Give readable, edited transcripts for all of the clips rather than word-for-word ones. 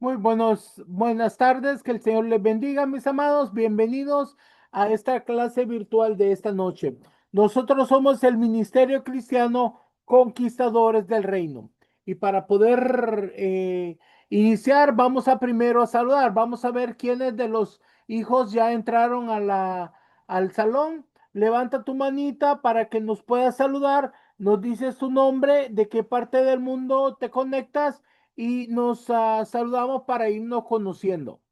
Buenas tardes, que el Señor les bendiga, mis amados. Bienvenidos a esta clase virtual de esta noche. Nosotros somos el Ministerio Cristiano Conquistadores del Reino. Y para poder iniciar, vamos a primero a saludar. Vamos a ver quiénes de los hijos ya entraron al salón. Levanta tu manita para que nos puedas saludar. Nos dices tu nombre, de qué parte del mundo te conectas y nos saludamos para irnos conociendo.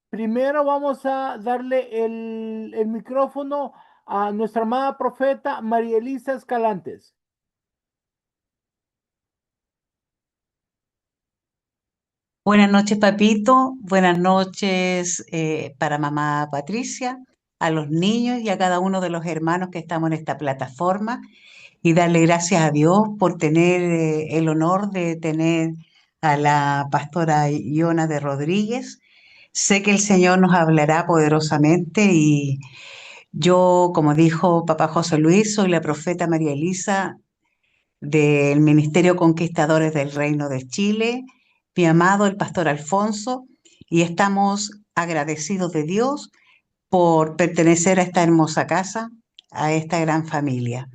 Primero vamos a darle el micrófono a nuestra amada profeta María Elisa Escalantes. Buenas noches, papito. Buenas noches para mamá Patricia, a los niños y a cada uno de los hermanos que estamos en esta plataforma. Y darle gracias a Dios por tener el honor de tener a la pastora Iona de Rodríguez. Sé que el Señor nos hablará poderosamente y yo, como dijo papá José Luis, soy la profeta María Elisa del Ministerio Conquistadores del Reino de Chile, mi amado el pastor Alfonso, y estamos agradecidos de Dios por pertenecer a esta hermosa casa, a esta gran familia.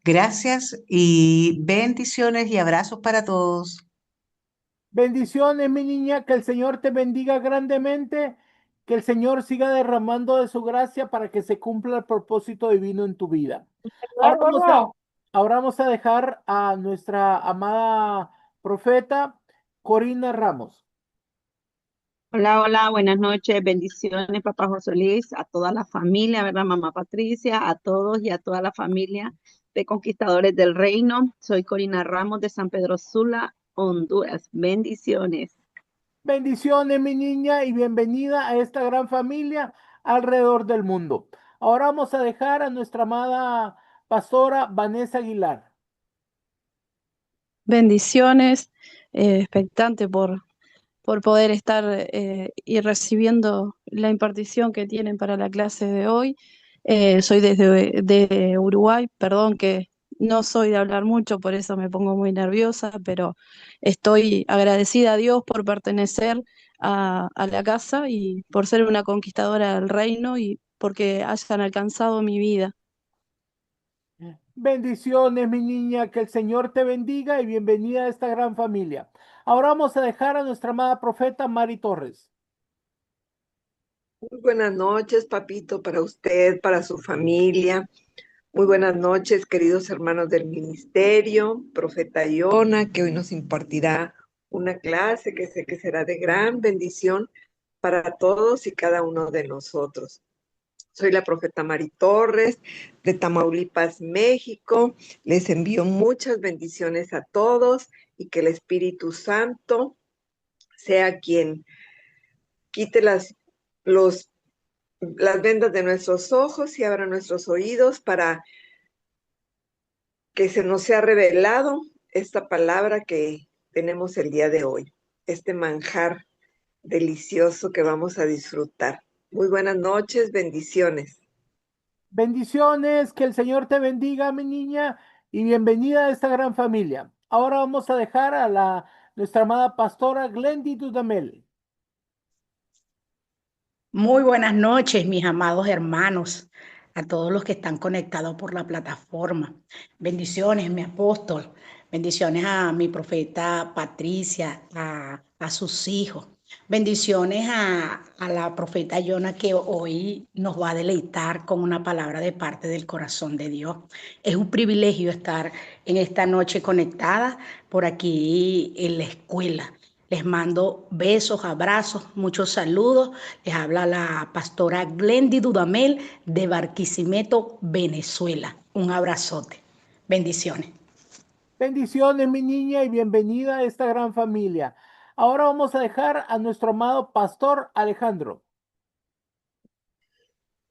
Gracias y bendiciones y abrazos para todos. Bendiciones, mi niña, que el Señor te bendiga grandemente, que el Señor siga derramando de su gracia para que se cumpla el propósito divino en tu vida. Ahora vamos a, ahora vamos a dejar a nuestra amada profeta Corina Ramos. Hola, hola, buenas noches, bendiciones, papá José Luis, a toda la familia, ¿verdad? Mamá Patricia, a todos y a toda la familia de Conquistadores del Reino. Soy Corina Ramos de San Pedro Sula, Honduras. Bendiciones. Bendiciones, mi niña, y bienvenida a esta gran familia alrededor del mundo. Ahora vamos a dejar a nuestra amada pastora Vanessa Aguilar. Bendiciones, expectante por poder estar y recibiendo la impartición que tienen para la clase de hoy. Soy de Uruguay, perdón que no soy de hablar mucho, por eso me pongo muy nerviosa, pero estoy agradecida a Dios por pertenecer a la casa y por ser una conquistadora del reino y porque hayan alcanzado mi vida. Bendiciones, mi niña, que el Señor te bendiga y bienvenida a esta gran familia. Ahora vamos a dejar a nuestra amada profeta Mari Torres. Muy buenas noches, papito, para usted, para su familia. Muy buenas noches, queridos hermanos del ministerio, profeta Iona, que hoy nos impartirá una clase que sé que será de gran bendición para todos y cada uno de nosotros. Soy la profeta Mari Torres de Tamaulipas, México. Les envío muchas bendiciones a todos y que el Espíritu Santo sea quien quite los las vendas de nuestros ojos y abra nuestros oídos para que se nos sea revelado esta palabra que tenemos el día de hoy, este manjar delicioso que vamos a disfrutar. Muy buenas noches, bendiciones. Bendiciones, que el Señor te bendiga, mi niña, y bienvenida a esta gran familia. Ahora vamos a dejar a nuestra amada pastora Glendy Dudamel. Muy buenas noches, mis amados hermanos, a todos los que están conectados por la plataforma. Bendiciones, mi apóstol. Bendiciones a mi profeta Patricia, a sus hijos. Bendiciones a la profeta Yona que hoy nos va a deleitar con una palabra de parte del corazón de Dios. Es un privilegio estar en esta noche conectada por aquí en la escuela. Les mando besos, abrazos, muchos saludos. Les habla la pastora Glendy Dudamel de Barquisimeto, Venezuela. Un abrazote. Bendiciones. Bendiciones, mi niña, y bienvenida a esta gran familia. Ahora vamos a dejar a nuestro amado pastor Alejandro.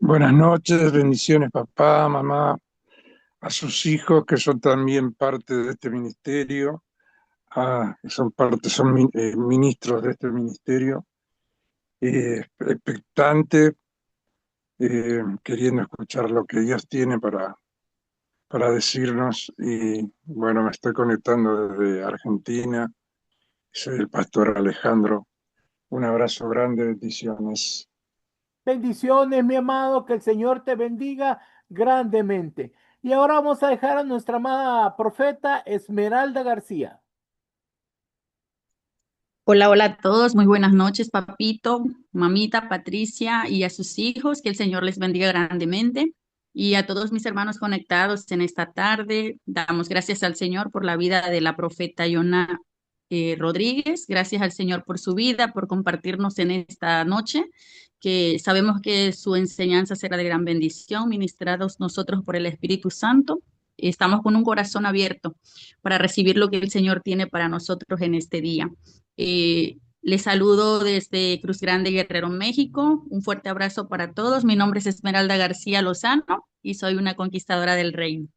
Buenas noches, bendiciones papá, mamá, a sus hijos que son también parte de este ministerio, que son ministros de este ministerio, expectante, queriendo escuchar lo que Dios tiene para decirnos. Y bueno, me estoy conectando desde Argentina Soy el pastor Alejandro. Un abrazo grande, bendiciones. Bendiciones, mi amado, que el Señor te bendiga grandemente. Y ahora vamos a dejar a nuestra amada profeta Esmeralda García. Hola, hola a todos, muy buenas noches, papito, mamita, Patricia y a sus hijos, que el Señor les bendiga grandemente. Y a todos mis hermanos conectados en esta tarde, damos gracias al Señor por la vida de la profeta Yona Rodríguez, gracias al Señor por su vida, por compartirnos en esta noche, que sabemos que su enseñanza será de gran bendición, ministrados nosotros por el Espíritu Santo. Estamos con un corazón abierto para recibir lo que el Señor tiene para nosotros en este día. Les saludo desde Cruz Grande, Guerrero, México. Un fuerte abrazo para todos. Mi nombre es Esmeralda García Lozano y soy una conquistadora del reino.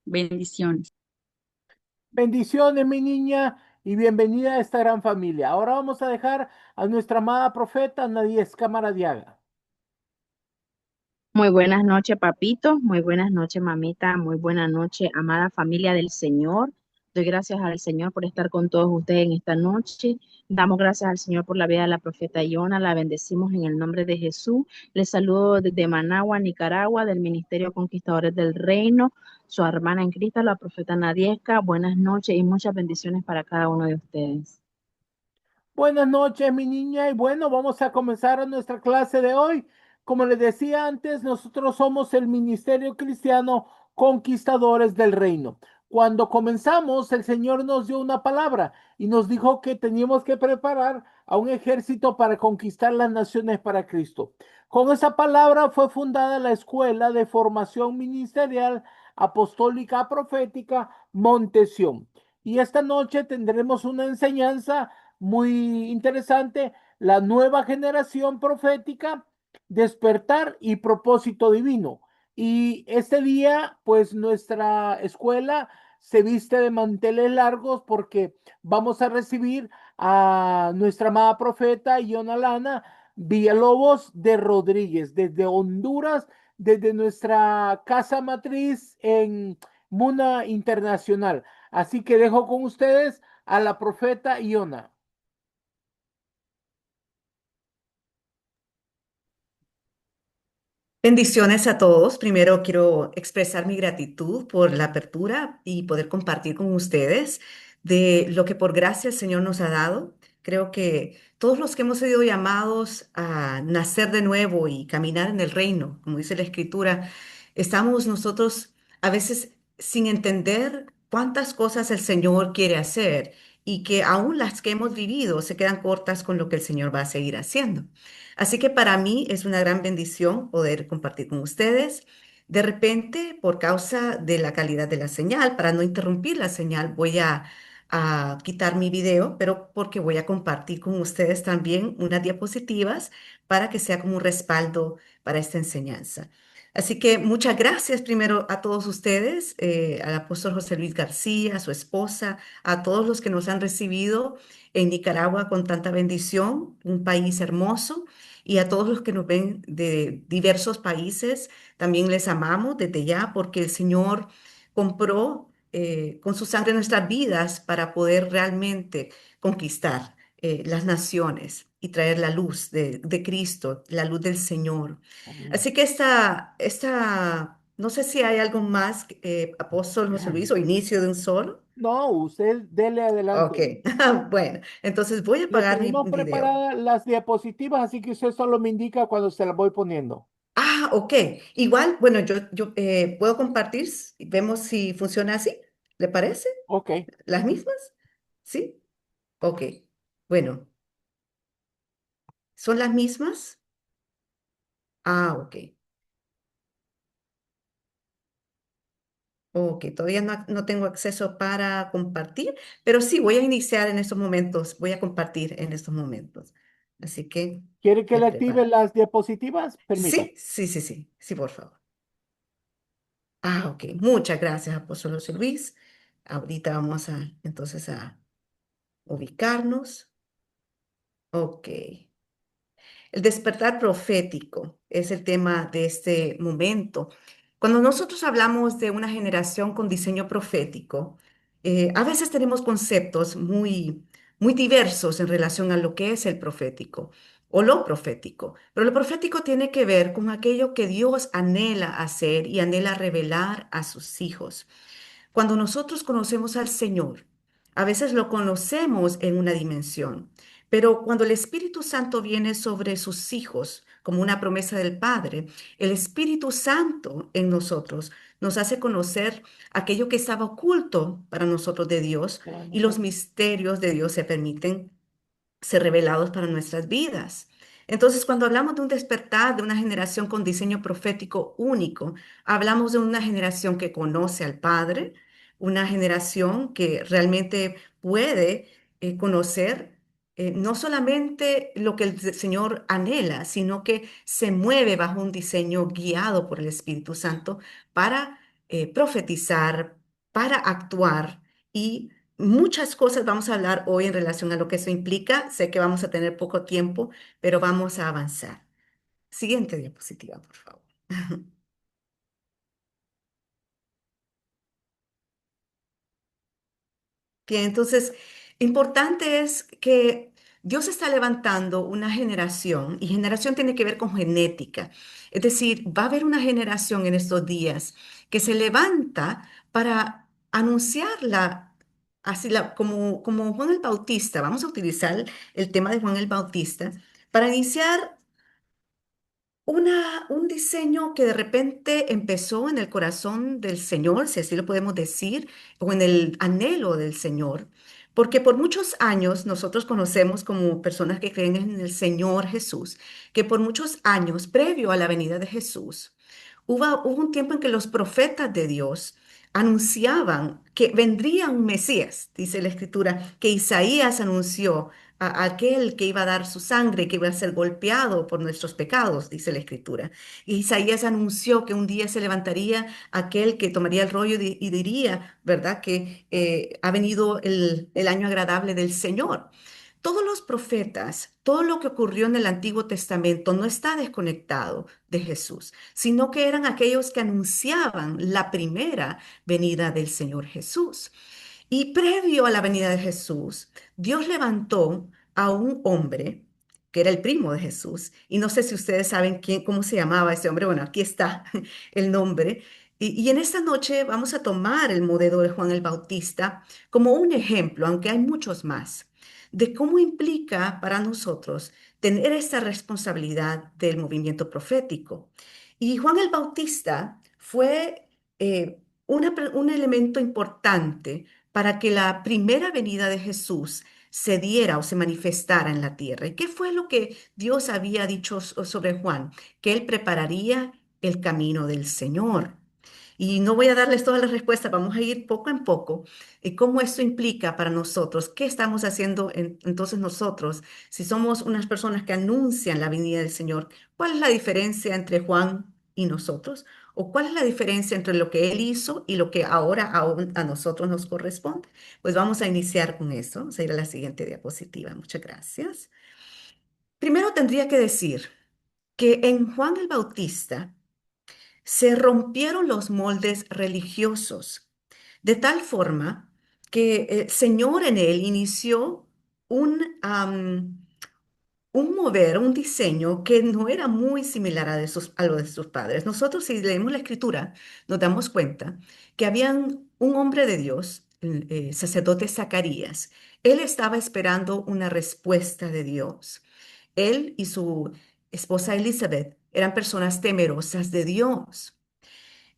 Bendiciones. Bendiciones, mi niña, y bienvenida a esta gran familia. Ahora vamos a dejar a nuestra amada profeta Nadie Cámara Diaga. Muy buenas noches, papito. Muy buenas noches, mamita. Muy buenas noches, amada familia del Señor. Doy gracias al Señor por estar con todos ustedes en esta noche. Damos gracias al Señor por la vida de la profeta Iona. La bendecimos en el nombre de Jesús. Les saludo desde Managua, Nicaragua, del Ministerio Conquistadores del Reino. Su hermana en Cristo, la profeta Nadiesca. Buenas noches y muchas bendiciones para cada uno de ustedes. Buenas noches, mi niña, y bueno, vamos a comenzar nuestra clase de hoy. Como les decía antes, nosotros somos el Ministerio Cristiano Conquistadores del Reino. Cuando comenzamos, el Señor nos dio una palabra y nos dijo que teníamos que preparar a un ejército para conquistar las naciones para Cristo. Con esa palabra fue fundada la Escuela de Formación Ministerial Apostólica Profética Montesión. Y esta noche tendremos una enseñanza muy interesante, la nueva generación profética, despertar y propósito divino. Y este día, pues nuestra escuela se viste de manteles largos porque vamos a recibir a nuestra amada profeta Iona Lana Villalobos de Rodríguez, desde Honduras, desde nuestra casa matriz en Muna Internacional. Así que dejo con ustedes a la profeta Iona. Bendiciones a todos. Primero quiero expresar mi gratitud por la apertura y poder compartir con ustedes de lo que por gracia el Señor nos ha dado. Creo que todos los que hemos sido llamados a nacer de nuevo y caminar en el reino, como dice la Escritura, estamos nosotros a veces sin entender cuántas cosas el Señor quiere hacer y que aún las que hemos vivido se quedan cortas con lo que el Señor va a seguir haciendo. Así que para mí es una gran bendición poder compartir con ustedes. De repente, por causa de la calidad de la señal, para no interrumpir la señal, voy a quitar mi video, pero porque voy a compartir con ustedes también unas diapositivas para que sea como un respaldo para esta enseñanza. Así que muchas gracias primero a todos ustedes, al apóstol José Luis García, a su esposa, a todos los que nos han recibido en Nicaragua con tanta bendición, un país hermoso. Y a todos los que nos ven de diversos países, también les amamos desde ya porque el Señor compró con su sangre nuestras vidas para poder realmente conquistar las naciones y traer la luz de Cristo, la luz del Señor. Amén. Así que no sé si hay algo más, apóstol José Luis, o inicio de un solo. No, usted dele Ok, adelante. bueno, entonces voy a Le apagar mi tenemos video. preparadas las diapositivas, así que usted solo me indica cuando se las voy poniendo. Ah, ok. Igual, bueno, yo puedo compartir y vemos si funciona así. ¿Le parece? Ok. ¿Las mismas? ¿Sí? Ok. Bueno, ¿son las mismas? Ah, ok. Ok, todavía no tengo acceso para compartir, pero sí, voy a iniciar en estos momentos, voy a compartir en estos momentos. Así que ¿Quiere que me le active preparo. las diapositivas? Permítame. Sí, sí, sí, sí, sí, por favor. Ah, ok. Muchas gracias, apóstol José Luis. Ahorita vamos entonces a ubicarnos. Ok. El despertar profético es el tema de este momento. Cuando nosotros hablamos de una generación con diseño profético, a veces tenemos conceptos muy, muy diversos en relación a lo que es el profético o lo profético. Pero lo profético tiene que ver con aquello que Dios anhela hacer y anhela revelar a sus hijos. Cuando nosotros conocemos al Señor, a veces lo conocemos en una dimensión, pero cuando el Espíritu Santo viene sobre sus hijos, como una promesa del Padre, el Espíritu Santo en nosotros nos hace conocer aquello que estaba oculto para nosotros de Dios y los misterios de Dios se permiten ser revelados para nuestras vidas. Entonces, cuando hablamos de un despertar de una generación con diseño profético único, hablamos de una generación que conoce al Padre, una generación que realmente puede conocer no solamente lo que el Señor anhela, sino que se mueve bajo un diseño guiado por el Espíritu Santo para profetizar, para actuar y muchas cosas vamos a hablar hoy en relación a lo que eso implica. Sé que vamos a tener poco tiempo, pero vamos a avanzar. Siguiente diapositiva, por favor. Bien, entonces, importante es que Dios está levantando una generación y generación tiene que ver con genética. Es decir, va a haber una generación en estos días que se levanta para anunciarla, así como Juan el Bautista. Vamos a utilizar el tema de Juan el Bautista para iniciar un diseño que de repente empezó en el corazón del Señor, si así lo podemos decir, o en el anhelo del Señor, porque por muchos años nosotros conocemos como personas que creen en el Señor Jesús, que por muchos años, previo a la venida de Jesús, hubo un tiempo en que los profetas de Dios anunciaban que vendría un Mesías, dice la Escritura, que Isaías anunció a aquel que iba a dar su sangre, que iba a ser golpeado por nuestros pecados, dice la Escritura. Y Isaías anunció que un día se levantaría aquel que tomaría el rollo y diría, ¿verdad?, que ha venido el año agradable del Señor. Todos los profetas, todo lo que ocurrió en el Antiguo Testamento no está desconectado de Jesús, sino que eran aquellos que anunciaban la primera venida del Señor Jesús. Y previo a la venida de Jesús, Dios levantó a un hombre que era el primo de Jesús. Y no sé si ustedes saben cómo se llamaba ese hombre. Bueno, aquí está el nombre. Y en esta noche vamos a tomar el modelo de Juan el Bautista como un ejemplo, aunque hay muchos más, de cómo implica para nosotros tener esta responsabilidad del movimiento profético. Y Juan el Bautista fue un elemento importante para que la primera venida de Jesús se diera o se manifestara en la tierra. ¿Y qué fue lo que Dios había dicho sobre Juan? Que él prepararía el camino del Señor. Y no voy a darles todas las respuestas, vamos a ir poco en poco. ¿Cómo esto implica para nosotros? ¿Qué estamos haciendo entonces nosotros? Si somos unas personas que anuncian la venida del Señor, ¿cuál es la diferencia entre Juan y nosotros? ¿O cuál es la diferencia entre lo que él hizo y lo que ahora a nosotros nos corresponde? Pues vamos a iniciar con eso. Vamos a ir a la siguiente diapositiva. Muchas gracias. Primero tendría que decir que en Juan el Bautista se rompieron los moldes religiosos, de tal forma que el Señor en él inició un mover, un diseño que no era muy similar a lo de sus padres. Nosotros, si leemos la Escritura, nos damos cuenta que había un hombre de Dios, el sacerdote Zacarías. Él estaba esperando una respuesta de Dios. Él y su esposa Elizabeth eran personas temerosas de Dios.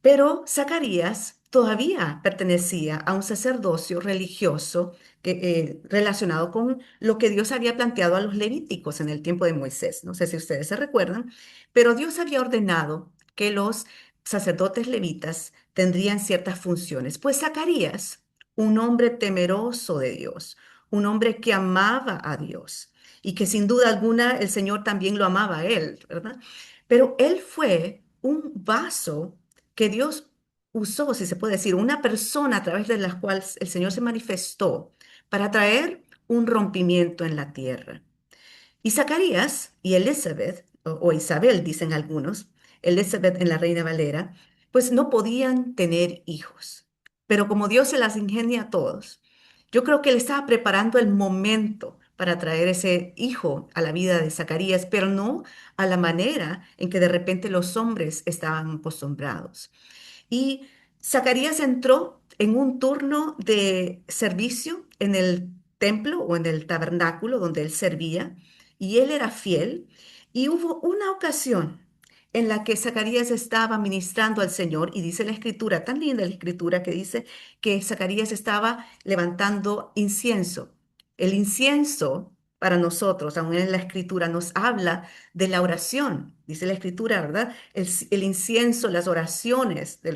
Pero Zacarías todavía pertenecía a un sacerdocio religioso relacionado con lo que Dios había planteado a los levíticos en el tiempo de Moisés. No sé si ustedes se recuerdan, pero Dios había ordenado que los sacerdotes levitas tendrían ciertas funciones. Pues Zacarías, un hombre temeroso de Dios, un hombre que amaba a Dios y que sin duda alguna el Señor también lo amaba a él, ¿verdad? Pero él fue un vaso que Dios usó, si se puede decir, una persona a través de la cual el Señor se manifestó para traer un rompimiento en la tierra. Y Zacarías y Elizabeth, o Isabel, dicen algunos, Elizabeth en la Reina Valera, pues no podían tener hijos. Pero como Dios se las ingenia a todos, Yo creo que él estaba preparando el momento para traer ese hijo a la vida de Zacarías, pero no a la manera en que de repente los hombres estaban acostumbrados. Y Zacarías entró en un turno de servicio en el templo o en el tabernáculo donde él servía, y él era fiel. Y hubo una ocasión en la que Zacarías estaba ministrando al Señor, y dice la escritura, tan linda la escritura, que dice que Zacarías estaba levantando incienso. El incienso para nosotros, aún en la escritura, nos habla de la oración, dice la escritura, ¿verdad? El incienso, las oraciones de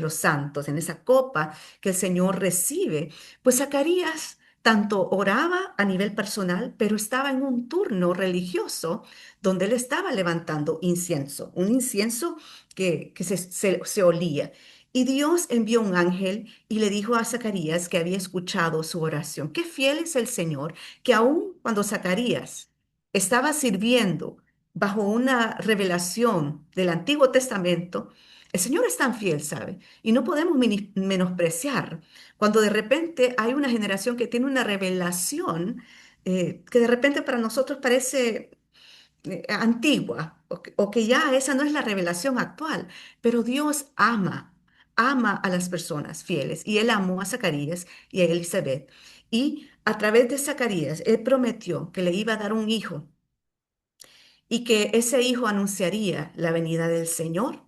los santos, en esa copa que el Señor recibe. Pues Zacarías tanto oraba a nivel personal, pero estaba en un turno religioso donde él estaba levantando incienso, un incienso que se olía. Y Dios envió un ángel y le dijo a Zacarías que había escuchado su oración. Qué fiel es el Señor, que aun cuando Zacarías estaba sirviendo bajo una revelación del Antiguo Testamento, el Señor es tan fiel, ¿sabe? Y no podemos menospreciar cuando de repente hay una generación que tiene una revelación que de repente para nosotros parece antigua o que ya esa no es la revelación actual, pero Dios ama a las personas fieles y Él amó a Zacarías y a Elizabeth. Y a través de Zacarías, Él prometió que le iba a dar un hijo y que ese hijo anunciaría la venida del Señor.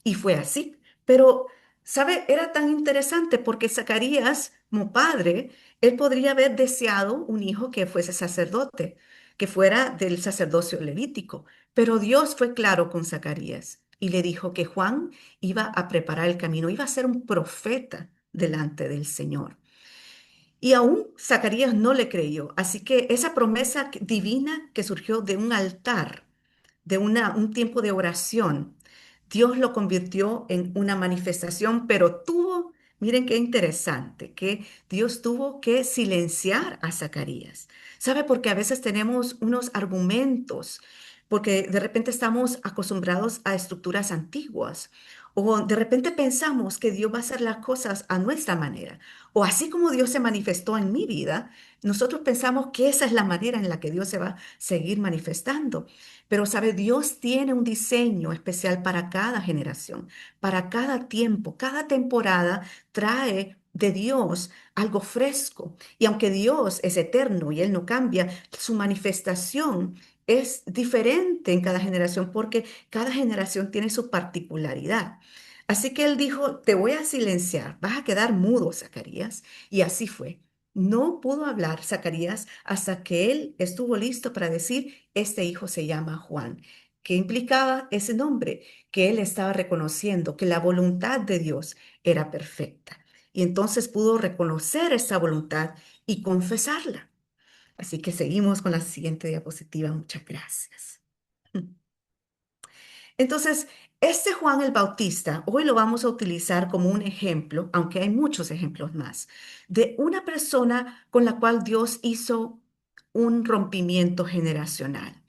Y fue así. Pero, ¿sabe? Era tan interesante porque Zacarías, como padre, él podría haber deseado un hijo que fuese sacerdote, que fuera del sacerdocio levítico. Pero Dios fue claro con Zacarías y le dijo que Juan iba a preparar el camino, iba a ser un profeta delante del Señor. Y aún Zacarías no le creyó. Así que esa promesa divina que surgió de un altar, de un tiempo de oración, Dios lo convirtió en una manifestación, pero miren qué interesante, que Dios tuvo que silenciar a Zacarías. ¿Sabe? Porque a veces tenemos unos argumentos, porque de repente estamos acostumbrados a estructuras antiguas. O de repente pensamos que Dios va a hacer las cosas a nuestra manera. O así como Dios se manifestó en mi vida, nosotros pensamos que esa es la manera en la que Dios se va a seguir manifestando. Pero, ¿sabe? Dios tiene un diseño especial para cada generación, para cada tiempo. Cada temporada trae de Dios algo fresco. Y aunque Dios es eterno y Él no cambia, su manifestación es diferente en cada generación porque cada generación tiene su particularidad. Así que Él dijo, te voy a silenciar, vas a quedar mudo, Zacarías. Y así fue. No pudo hablar Zacarías hasta que él estuvo listo para decir, este hijo se llama Juan. ¿Qué implicaba ese nombre? Que él estaba reconociendo que la voluntad de Dios era perfecta. Y entonces pudo reconocer esa voluntad y confesarla. Así que seguimos con la siguiente diapositiva. Muchas gracias. Entonces, este Juan el Bautista, hoy lo vamos a utilizar como un ejemplo, aunque hay muchos ejemplos más, de una persona con la cual Dios hizo un rompimiento generacional.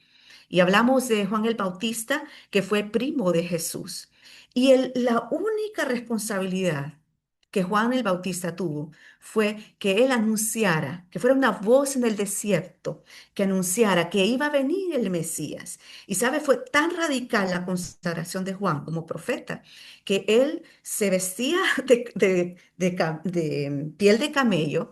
Y hablamos de Juan el Bautista, que fue primo de Jesús. Y la única responsabilidad que Juan el Bautista tuvo fue que él anunciara, que fuera una voz en el desierto, que anunciara que iba a venir el Mesías. Y sabe, fue tan radical la consagración de Juan como profeta, que él se vestía de piel de camello,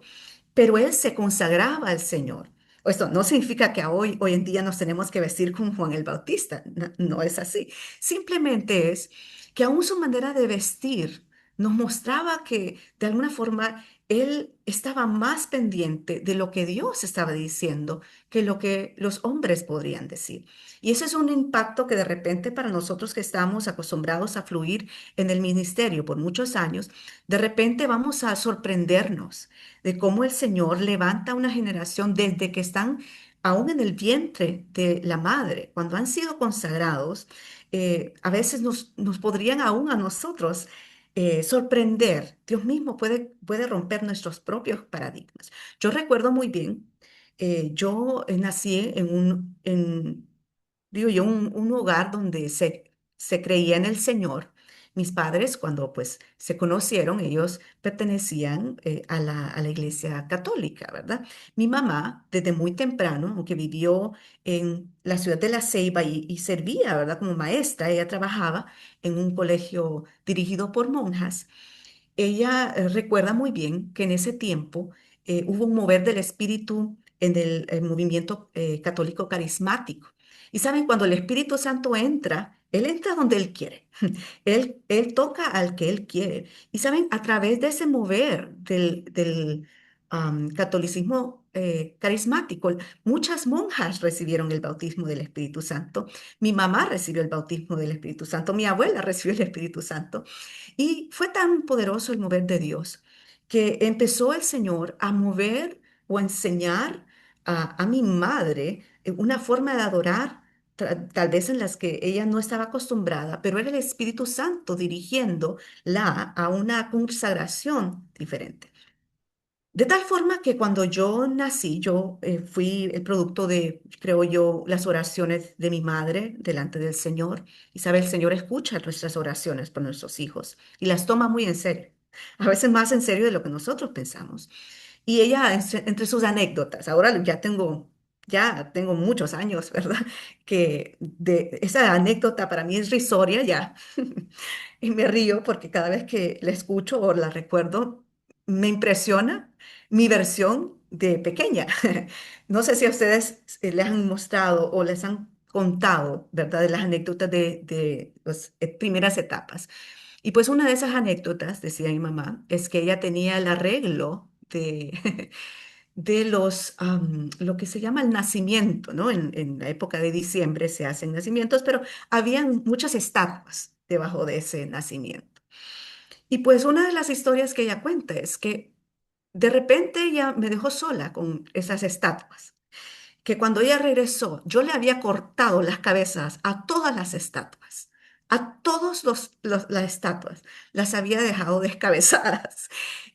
pero él se consagraba al Señor. Esto no significa que hoy en día nos tenemos que vestir como Juan el Bautista, no, no es así. Simplemente es que aún su manera de vestir nos mostraba que de alguna forma él estaba más pendiente de lo que Dios estaba diciendo que lo que los hombres podrían decir. Y ese es un impacto que de repente para nosotros que estamos acostumbrados a fluir en el ministerio por muchos años, de repente vamos a sorprendernos de cómo el Señor levanta una generación desde que están aún en el vientre de la madre, cuando han sido consagrados, a veces nos podrían aún a nosotros sorprender. Dios mismo puede romper nuestros propios paradigmas. Yo recuerdo muy bien, yo nací digo yo, un hogar donde se creía en el Señor, Mis padres, cuando pues se conocieron, ellos pertenecían a la iglesia católica, ¿verdad? Mi mamá, desde muy temprano, aunque vivió en la ciudad de La Ceiba y servía, ¿verdad? Como maestra, ella trabajaba en un colegio dirigido por monjas. Ella recuerda muy bien que en ese tiempo hubo un mover del espíritu en el movimiento católico carismático. Y saben, cuando el Espíritu Santo entra, Él entra donde Él quiere. Él toca al que Él quiere. Y saben, a través de ese mover del catolicismo carismático, muchas monjas recibieron el bautismo del Espíritu Santo. Mi mamá recibió el bautismo del Espíritu Santo. Mi abuela recibió el Espíritu Santo. Y fue tan poderoso el mover de Dios que empezó el Señor a mover o a enseñar a mi madre una forma de adorar, tal vez en las que ella no estaba acostumbrada, pero era el Espíritu Santo dirigiéndola a una consagración diferente. De tal forma que cuando yo nací, yo fui el producto de, creo yo, las oraciones de mi madre delante del Señor. Y sabe, el Señor escucha nuestras oraciones por nuestros hijos y las toma muy en serio, a veces más en serio de lo que nosotros pensamos. Y ella, entre sus anécdotas, ahora ya tengo muchos años, ¿verdad? Que de esa anécdota para mí es risoria ya. Y me río porque cada vez que la escucho o la recuerdo, me impresiona mi versión de pequeña. No sé si a ustedes les han mostrado o les han contado, ¿verdad? De las anécdotas de las primeras etapas. Y pues una de esas anécdotas, decía mi mamá, es que ella tenía el arreglo de, lo que se llama el nacimiento, ¿no? En la época de diciembre se hacen nacimientos, pero habían muchas estatuas debajo de ese nacimiento. Y pues una de las historias que ella cuenta es que de repente ella me dejó sola con esas estatuas, que cuando ella regresó, yo le había cortado las cabezas a todas las estatuas, a todas las estatuas, las había dejado descabezadas.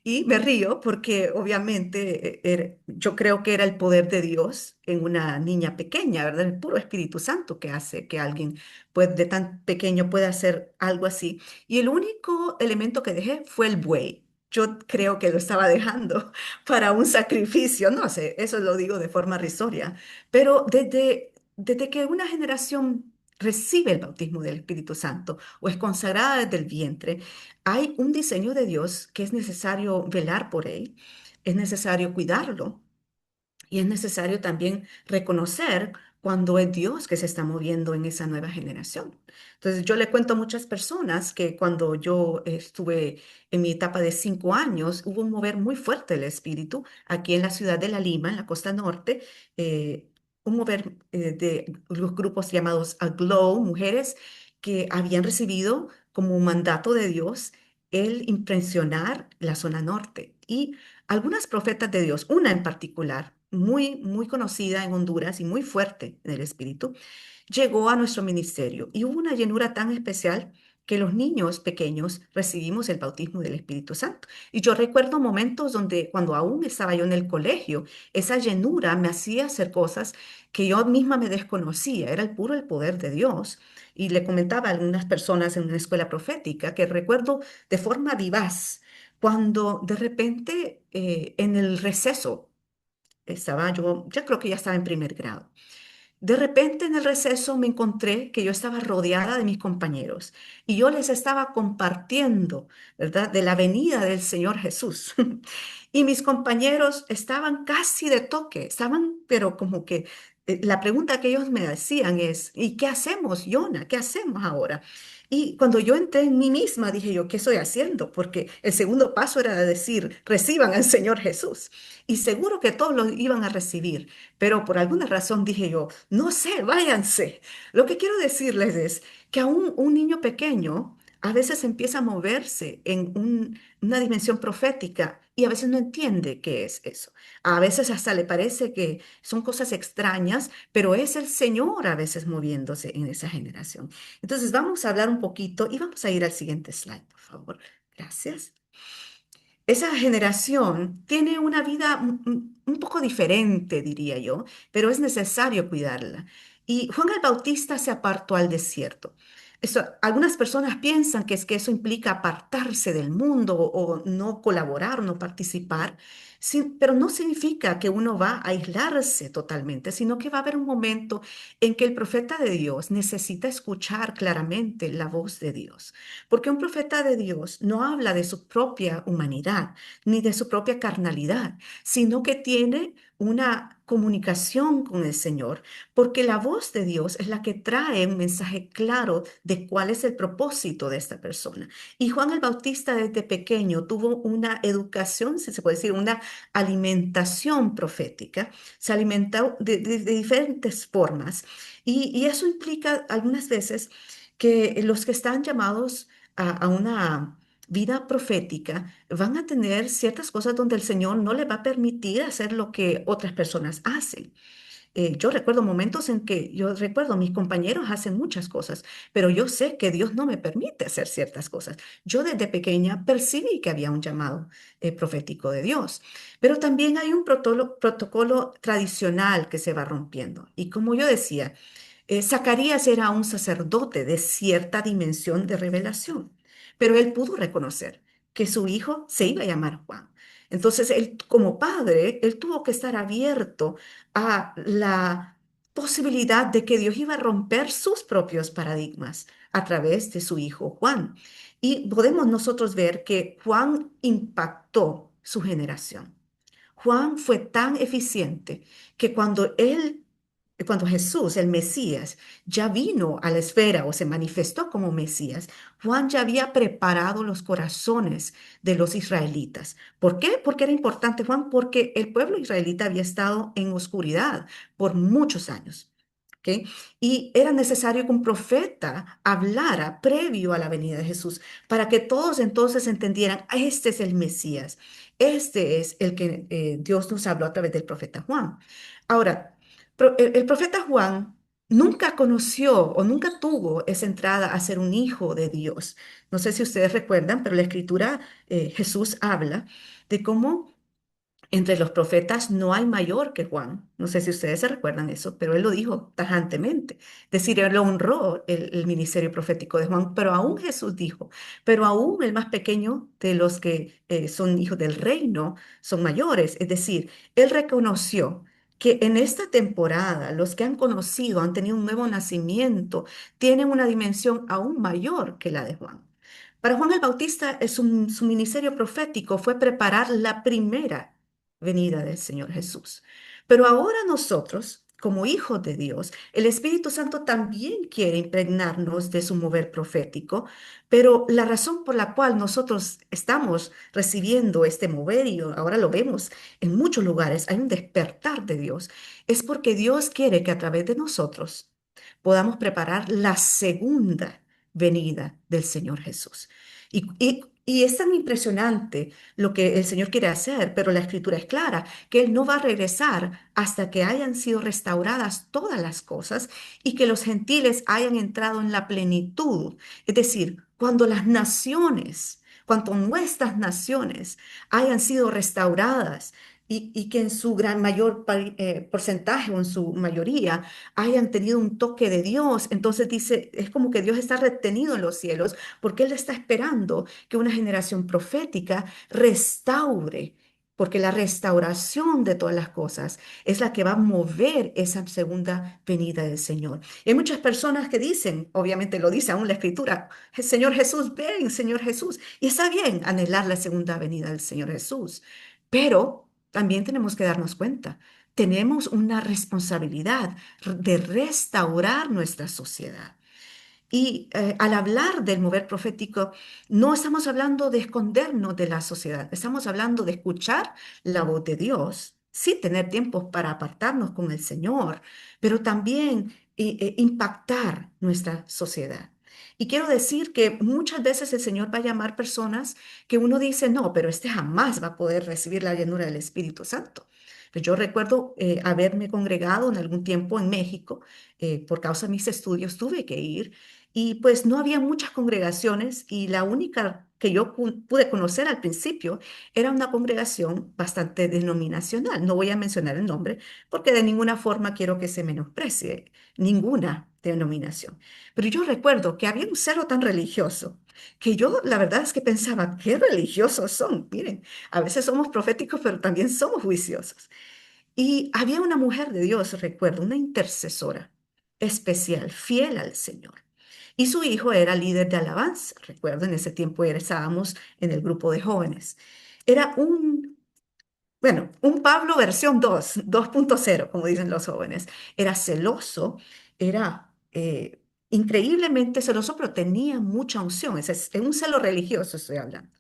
Y me río porque obviamente yo creo que era el poder de Dios en una niña pequeña, ¿verdad? El puro Espíritu Santo que hace que alguien pues, de tan pequeño pueda hacer algo así. Y el único elemento que dejé fue el buey. Yo creo que lo estaba dejando para un sacrificio, no sé, eso lo digo de forma risoria, pero desde que una generación recibe el bautismo del Espíritu Santo o es consagrada desde el vientre, hay un diseño de Dios que es necesario velar por él, es necesario cuidarlo y es necesario también reconocer cuando es Dios que se está moviendo en esa nueva generación. Entonces, yo le cuento a muchas personas que cuando yo estuve en mi etapa de 5 años, hubo un mover muy fuerte del espíritu aquí en la ciudad de La Lima, en la costa norte, un mover de los grupos llamados Aglow, mujeres que habían recibido como un mandato de Dios el impresionar la zona norte. Y algunas profetas de Dios, una en particular, muy conocida en Honduras y muy fuerte en el espíritu, llegó a nuestro ministerio y hubo una llenura tan especial que los niños pequeños recibimos el bautismo del Espíritu Santo. Y yo recuerdo momentos donde cuando aún estaba yo en el colegio, esa llenura me hacía hacer cosas que yo misma me desconocía, era el puro el poder de Dios. Y le comentaba a algunas personas en una escuela profética que recuerdo de forma vivaz cuando de repente en el receso estaba yo, ya creo que ya estaba en primer grado. De repente en el receso me encontré que yo estaba rodeada de mis compañeros y yo les estaba compartiendo, ¿verdad?, de la venida del Señor Jesús. Y mis compañeros estaban casi de toque, estaban, pero como que la pregunta que ellos me hacían es, ¿y qué hacemos, Yona? ¿Qué hacemos ahora? Y cuando yo entré en mí misma, dije yo, ¿qué estoy haciendo? Porque el segundo paso era decir, reciban al Señor Jesús. Y seguro que todos lo iban a recibir, pero por alguna razón dije yo, no sé, váyanse. Lo que quiero decirles es que aún un niño pequeño a veces empieza a moverse en una dimensión profética y a veces no entiende qué es eso. A veces hasta le parece que son cosas extrañas, pero es el Señor a veces moviéndose en esa generación. Entonces vamos a hablar un poquito y vamos a ir al siguiente slide, por favor. Gracias. Esa generación tiene una vida un poco diferente, diría yo, pero es necesario cuidarla. Y Juan el Bautista se apartó al desierto. Algunas personas piensan que es que eso implica apartarse del mundo o no colaborar, no participar, pero no significa que uno va a aislarse totalmente, sino que va a haber un momento en que el profeta de Dios necesita escuchar claramente la voz de Dios, porque un profeta de Dios no habla de su propia humanidad ni de su propia carnalidad, sino que tiene una comunicación con el Señor, porque la voz de Dios es la que trae un mensaje claro de cuál es el propósito de esta persona. Y Juan el Bautista desde pequeño tuvo una educación, si se puede decir, una alimentación profética, se alimentó de diferentes formas y eso implica algunas veces que los que están llamados a una vida profética van a tener ciertas cosas donde el Señor no le va a permitir hacer lo que otras personas hacen. Yo recuerdo momentos en que yo recuerdo mis compañeros hacen muchas cosas, pero yo sé que Dios no me permite hacer ciertas cosas. Yo desde pequeña percibí que había un llamado profético de Dios, pero también hay un protocolo tradicional que se va rompiendo. Y como yo decía, Zacarías era un sacerdote de cierta dimensión de revelación, pero él pudo reconocer que su hijo se iba a llamar Juan. Entonces, él como padre, él tuvo que estar abierto a la posibilidad de que Dios iba a romper sus propios paradigmas a través de su hijo Juan. Y podemos nosotros ver que Juan impactó su generación. Juan fue tan eficiente que cuando Jesús, el Mesías, ya vino a la esfera o se manifestó como Mesías, Juan ya había preparado los corazones de los israelitas. ¿Por qué? Porque era importante Juan, porque el pueblo israelita había estado en oscuridad por muchos años. ¿Ok? Y era necesario que un profeta hablara previo a la venida de Jesús para que todos entonces entendieran, este es el Mesías, este es el que Dios nos habló a través del profeta Juan. Ahora, el profeta Juan nunca conoció o nunca tuvo esa entrada a ser un hijo de Dios. No sé si ustedes recuerdan, pero la escritura, Jesús habla de cómo entre los profetas no hay mayor que Juan. No sé si ustedes se recuerdan eso, pero él lo dijo tajantemente. Es decir, él lo honró el ministerio profético de Juan, pero aún Jesús dijo, pero aún el más pequeño de los que son hijos del reino son mayores. Es decir, él reconoció que en esta temporada los que han conocido, han tenido un nuevo nacimiento, tienen una dimensión aún mayor que la de Juan. Para Juan el Bautista, su ministerio profético fue preparar la primera venida del Señor Jesús. Pero ahora nosotros, como hijos de Dios, el Espíritu Santo también quiere impregnarnos de su mover profético, pero la razón por la cual nosotros estamos recibiendo este mover, y ahora lo vemos en muchos lugares, hay un despertar de Dios, es porque Dios quiere que a través de nosotros podamos preparar la segunda venida del Señor Jesús. Y es tan impresionante lo que el Señor quiere hacer, pero la escritura es clara, que Él no va a regresar hasta que hayan sido restauradas todas las cosas y que los gentiles hayan entrado en la plenitud. Es decir, cuando las naciones, cuando nuestras naciones hayan sido restauradas y que en su gran mayor porcentaje o en su mayoría hayan tenido un toque de Dios, entonces dice, es como que Dios está retenido en los cielos porque Él está esperando que una generación profética restaure, porque la restauración de todas las cosas es la que va a mover esa segunda venida del Señor. Y hay muchas personas que dicen, obviamente lo dice aún la Escritura, Señor Jesús, ven, Señor Jesús. Y está bien anhelar la segunda venida del Señor Jesús, pero también tenemos que darnos cuenta. Tenemos una responsabilidad de restaurar nuestra sociedad. Y al hablar del mover profético, no estamos hablando de escondernos de la sociedad, estamos hablando de escuchar la voz de Dios, sí tener tiempos para apartarnos con el Señor, pero también impactar nuestra sociedad. Y quiero decir que muchas veces el Señor va a llamar personas que uno dice, no, pero este jamás va a poder recibir la llenura del Espíritu Santo. Pues yo recuerdo haberme congregado en algún tiempo en México, por causa de mis estudios tuve que ir y pues no había muchas congregaciones y la única que yo pude conocer al principio era una congregación bastante denominacional. No voy a mencionar el nombre porque de ninguna forma quiero que se menosprecie, ninguna. denominación. Pero yo recuerdo que había un celo tan religioso que yo la verdad es que pensaba, qué religiosos son. Miren, a veces somos proféticos, pero también somos juiciosos. Y había una mujer de Dios, recuerdo, una intercesora especial, fiel al Señor. Y su hijo era líder de alabanza. Recuerdo, en ese tiempo estábamos en el grupo de jóvenes. Era un Pablo versión 2.0, como dicen los jóvenes. Era celoso, era increíblemente celoso, pero tenía mucha unción. Es un celo religioso estoy hablando.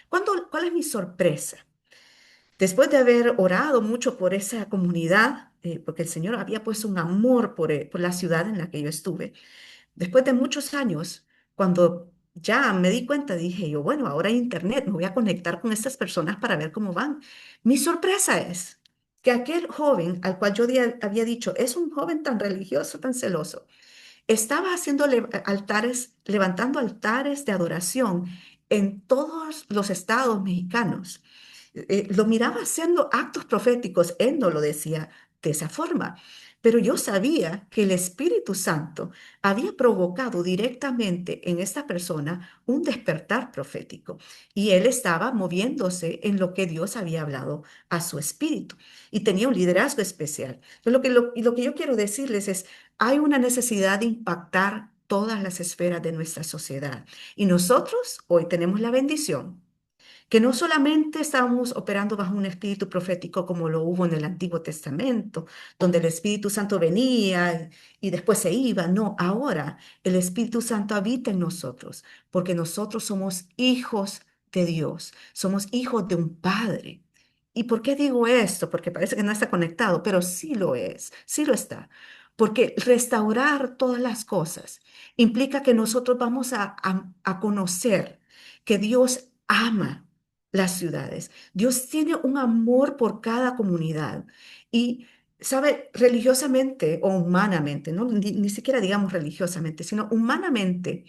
¿Cuál es mi sorpresa? Después de haber orado mucho por esa comunidad, porque el Señor había puesto un amor por la ciudad en la que yo estuve, después de muchos años, cuando ya me di cuenta, dije yo, bueno, ahora hay internet, me voy a conectar con estas personas para ver cómo van. Mi sorpresa es que aquel joven al cual yo había dicho, es un joven tan religioso, tan celoso, estaba haciendo altares, levantando altares de adoración en todos los estados mexicanos. Lo miraba haciendo actos proféticos. Él no lo decía de esa forma, pero yo sabía que el Espíritu Santo había provocado directamente en esta persona un despertar profético y él estaba moviéndose en lo que Dios había hablado a su espíritu y tenía un liderazgo especial. Entonces, lo que yo quiero decirles es, hay una necesidad de impactar todas las esferas de nuestra sociedad y nosotros hoy tenemos la bendición que no solamente estábamos operando bajo un espíritu profético como lo hubo en el Antiguo Testamento, donde el Espíritu Santo venía y después se iba, no, ahora el Espíritu Santo habita en nosotros, porque nosotros somos hijos de Dios, somos hijos de un Padre. ¿Y por qué digo esto? Porque parece que no está conectado, pero sí lo es, sí lo está. Porque restaurar todas las cosas implica que nosotros vamos a conocer que Dios ama las ciudades. Dios tiene un amor por cada comunidad y, sabe, religiosamente o humanamente, no ni siquiera digamos religiosamente, sino humanamente,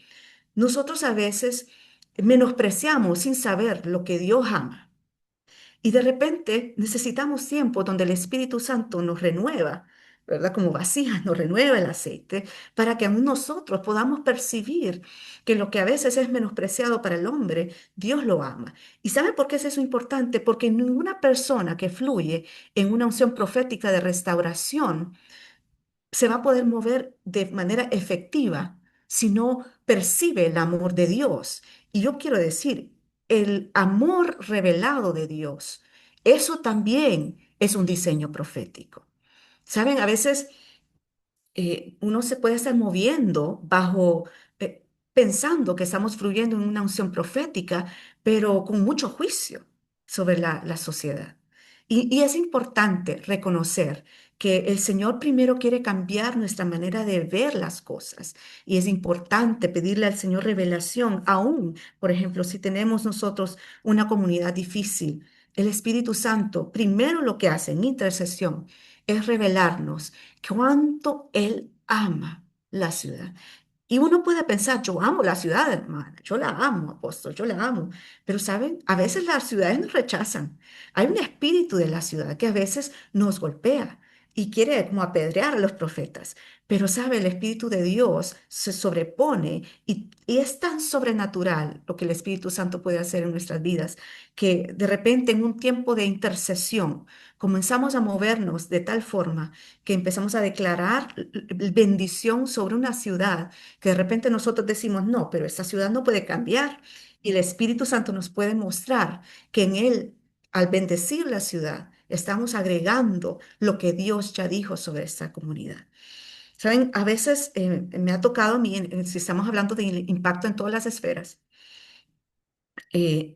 nosotros a veces menospreciamos sin saber lo que Dios ama. Y de repente necesitamos tiempo donde el Espíritu Santo nos renueva, ¿verdad? Como vasijas, nos renueva el aceite para que aún nosotros podamos percibir que lo que a veces es menospreciado para el hombre, Dios lo ama. ¿Y sabe por qué es eso importante? Porque ninguna persona que fluye en una unción profética de restauración se va a poder mover de manera efectiva si no percibe el amor de Dios. Y yo quiero decir, el amor revelado de Dios, eso también es un diseño profético. Saben, a veces uno se puede estar moviendo bajo, pensando que estamos fluyendo en una unción profética, pero con mucho juicio sobre la sociedad. Y es importante reconocer que el Señor primero quiere cambiar nuestra manera de ver las cosas. Y es importante pedirle al Señor revelación, aún, por ejemplo, si tenemos nosotros una comunidad difícil. El Espíritu Santo primero lo que hace en intercesión es revelarnos cuánto Él ama la ciudad. Y uno puede pensar, yo amo la ciudad, hermana, yo la amo, apóstol, yo la amo. Pero saben, a veces las ciudades nos rechazan. Hay un espíritu de la ciudad que a veces nos golpea y quiere como apedrear a los profetas. Pero sabe, el Espíritu de Dios se sobrepone y es tan sobrenatural lo que el Espíritu Santo puede hacer en nuestras vidas, que de repente en un tiempo de intercesión comenzamos a movernos de tal forma que empezamos a declarar bendición sobre una ciudad que de repente nosotros decimos, no, pero esta ciudad no puede cambiar. Y el Espíritu Santo nos puede mostrar que en Él, al bendecir la ciudad, estamos agregando lo que Dios ya dijo sobre esta comunidad. Saben, a veces me ha tocado a mí, si estamos hablando de impacto en todas las esferas,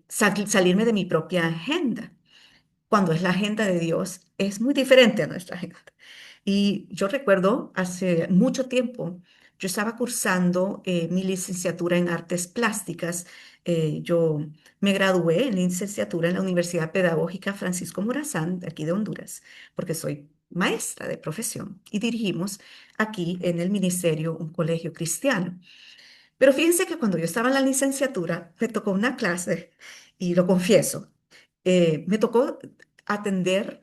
salirme de mi propia agenda. Cuando es la agenda de Dios, es muy diferente a nuestra agenda. Y yo recuerdo hace mucho tiempo, yo estaba cursando mi licenciatura en artes plásticas. Yo me gradué en licenciatura en la Universidad Pedagógica Francisco Morazán, de aquí de Honduras, porque soy maestra de profesión y dirigimos aquí en el ministerio un colegio cristiano. Pero fíjense que cuando yo estaba en la licenciatura, me tocó una clase, y lo confieso, me tocó atender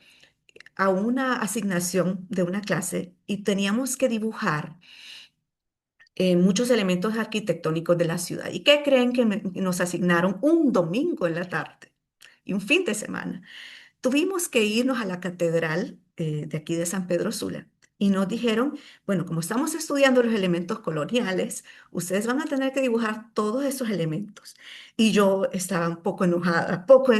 a una asignación de una clase y teníamos que dibujar muchos elementos arquitectónicos de la ciudad. ¿Y qué creen que nos asignaron un domingo en la tarde y un fin de semana? Tuvimos que irnos a la catedral de aquí de San Pedro Sula y nos dijeron, bueno, como estamos estudiando los elementos coloniales, ustedes van a tener que dibujar todos esos elementos. Y yo estaba un poco enojada, poco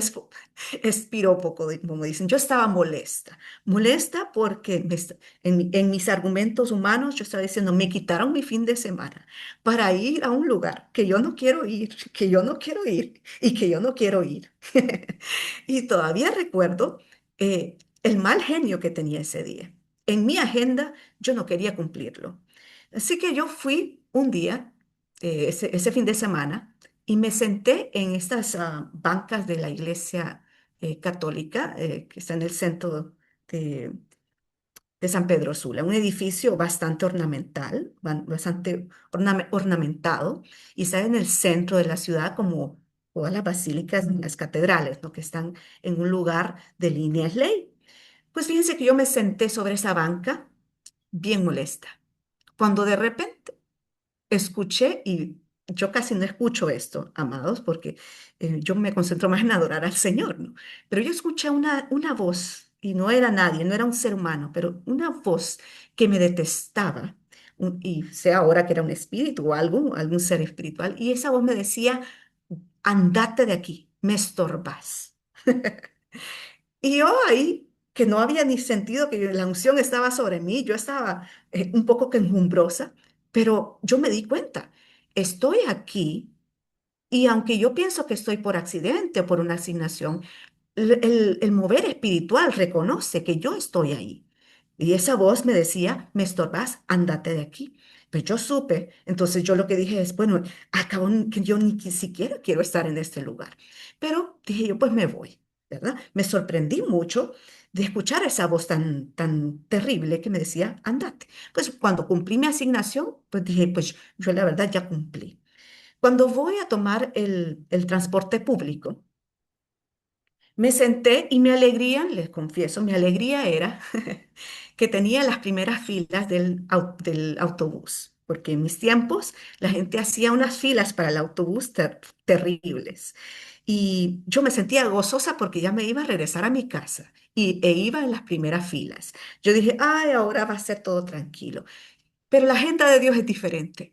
espirópoco, como dicen. Yo estaba molesta, molesta porque en mis argumentos humanos yo estaba diciendo, me quitaron mi fin de semana para ir a un lugar que yo no quiero ir, que yo no quiero ir y que yo no quiero ir. Y todavía recuerdo el mal genio que tenía ese día. En mi agenda yo no quería cumplirlo. Así que yo fui un día, ese fin de semana, y me senté en estas bancas de la iglesia católica que está en el centro de, de San Pedro Sula, un edificio bastante ornamental, bastante ornamentado, y está en el centro de la ciudad como todas las basílicas y las catedrales, ¿no? Que están en un lugar de líneas ley. Pues fíjense que yo me senté sobre esa banca bien molesta, cuando de repente escuché, y yo casi no escucho esto, amados, porque yo me concentro más en adorar al Señor, ¿no? Pero yo escuché una voz, y no era nadie, no era un ser humano, pero una voz que me detestaba, y sé ahora que era un espíritu o algún ser espiritual, y esa voz me decía, andate de aquí, me estorbas. Y yo ahí, que no había ni sentido que la unción estaba sobre mí, yo estaba un poco quejumbrosa, pero yo me di cuenta, estoy aquí y aunque yo pienso que estoy por accidente o por una asignación, el mover espiritual reconoce que yo estoy ahí. Y esa voz me decía, me estorbas, ándate de aquí. Pues yo supe, entonces yo lo que dije es, bueno, acabo que yo ni siquiera quiero estar en este lugar. Pero dije yo, pues me voy, ¿verdad? Me sorprendí mucho de escuchar esa voz tan terrible que me decía, ándate. Pues cuando cumplí mi asignación, pues dije, pues yo la verdad ya cumplí. Cuando voy a tomar el transporte público, me senté y mi alegría, les confieso, mi alegría era que tenía las primeras filas del autobús, porque en mis tiempos la gente hacía unas filas para el autobús terribles. Y yo me sentía gozosa porque ya me iba a regresar a mi casa e iba en las primeras filas. Yo dije, ay, ahora va a ser todo tranquilo. Pero la agenda de Dios es diferente.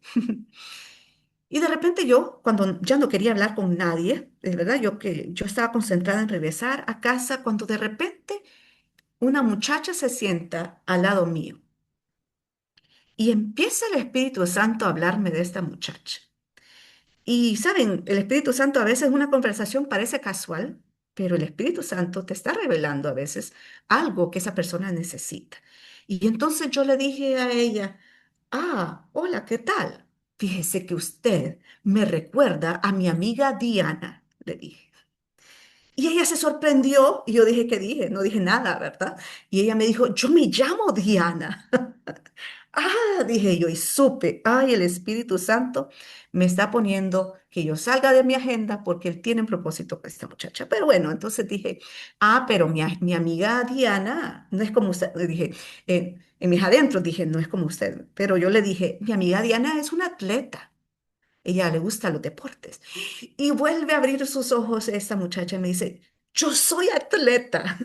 Y de repente yo, cuando ya no quería hablar con nadie, de verdad, yo estaba concentrada en regresar a casa, cuando de repente una muchacha se sienta al lado mío y empieza el Espíritu Santo a hablarme de esta muchacha. Y saben, el Espíritu Santo a veces una conversación parece casual, pero el Espíritu Santo te está revelando a veces algo que esa persona necesita. Y entonces yo le dije a ella, ah, hola, ¿qué tal? Fíjese que usted me recuerda a mi amiga Diana, le dije. Y ella se sorprendió y yo dije, ¿qué dije? No dije nada, ¿verdad? Y ella me dijo, yo me llamo Diana. Ah, dije yo y supe, ay, el Espíritu Santo me está poniendo que yo salga de mi agenda porque él tiene un propósito con esta muchacha. Pero bueno, entonces dije, ah, pero mi amiga Diana no es como usted. Le dije, en mis adentros dije, no es como usted. Pero yo le dije, mi amiga Diana es una atleta. Ella le gustan los deportes. Y vuelve a abrir sus ojos esta muchacha y me dice, yo soy atleta.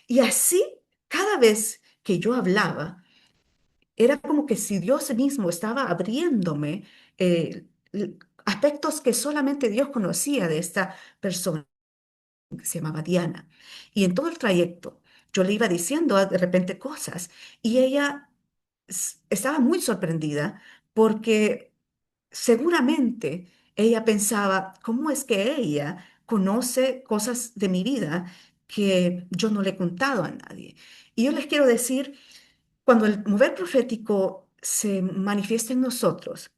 Y así, cada vez que yo hablaba, era como que si Dios mismo estaba abriéndome aspectos que solamente Dios conocía de esta persona que se llamaba Diana. Y en todo el trayecto yo le iba diciendo de repente cosas y ella estaba muy sorprendida porque seguramente ella pensaba, ¿cómo es que ella conoce cosas de mi vida que yo no le he contado a nadie? Y yo les quiero decir, cuando el mover profético se manifiesta en nosotros,